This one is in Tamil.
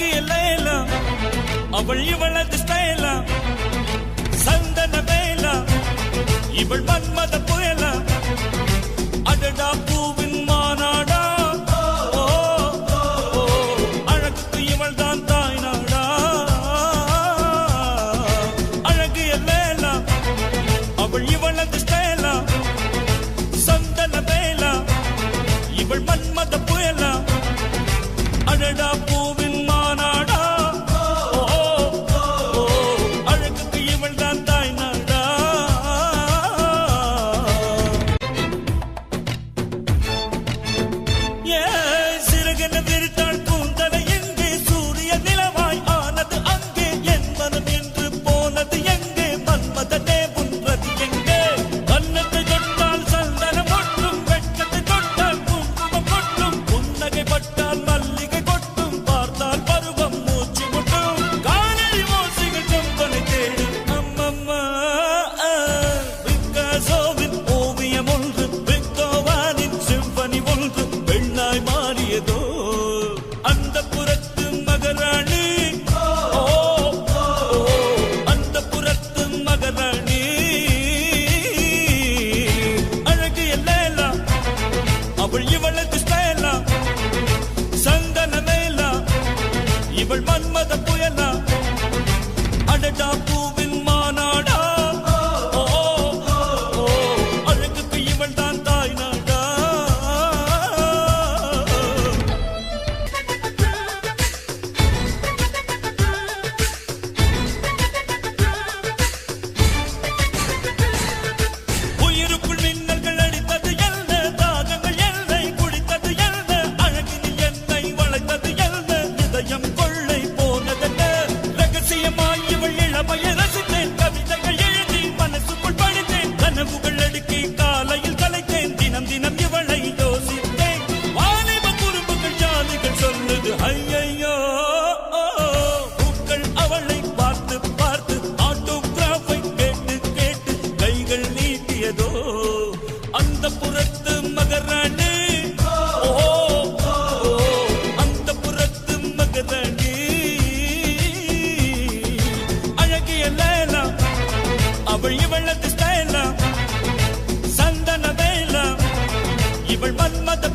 அழகு லைலா அவள் இவளது ஸ்டைலா சந்தன வேலா இவள் மன்மத புயலா அடடா பூவின் மாநாடா அழகுக்கு இவள் தான் தாய் நாடா அழகு லைலா அவள் இவளது ஸ்டைலா சந்தன வேலா இவள் மன்மத புயலா அடடா பூவின் மாநாடா அழகுக்கு இவள் தான் தாய் நாடா சிறகென விரித்தாள் கூந்தலை எங்கே சூரிய நிலவாய் ஆனது அங்கே என் மனம் என்று போனது எங்கே மன்மதனே உன்றது எங்கே கண்ணத்தை தொட்டால் சந்தனம் கொட்டும் வெட்கத்தை தொட்டால் குங்குமம் கொட்டும் புன்னகை பட்டால் மல்லிகை கொட்டும் பார்த்தால் பருவம் மூச்சு முட்டும் காணொலி ஓசைகள் கொம்பனை தேடும் அம்மம்மா பிக்காசோவின் ஓவியம் ஒன்று பித்தோவானின் சிம்பனி ஒன்று பெண்ணாய் மாறியதோ அந்த புறத்து மகராணி அந்த புறத்து மகராணி அழகு லைலா அவள் இவளது ஸ்டைலா சந்தன மேலா இவள் மன்மத புயலா அடடா பூவின் மாநாடா அழகுக்கு இவள் தான் தாய் நாடா உயிருக்குள் மின்னல்கள் அடித்தது என்ன தாகங்கள் என்னை குடித்தது என்ன அழகினில் என்னை வளைத்தது என்ன இதயம் கொள்ளை போனதென்ன ரகசியமாய் இவள் இளமையை ரசித்தேன் கவிதைகள் எழுதி மனசுக்குள் படித்தேன் கனவுகள் அடுக்கி காலையில் கலைத்தேன் தினம் தினம் இவளை யோசித்தேன் வாலிப குறும்புகள் ஜாலிகள் சொல்லுது ஐயையோ பூக்கள் அவளை பார்த்து பார்த்து ஆட்டோகிராஃபை கேட்டு கேட்டு கைகள் நீட்டியதோ அந்த புறத்து மகராணி அந்த புறத்து மகராணி அழகிய லைலா அவள் இவளது ஸ்டைலா சந்தன வேலா இவள் மன்மத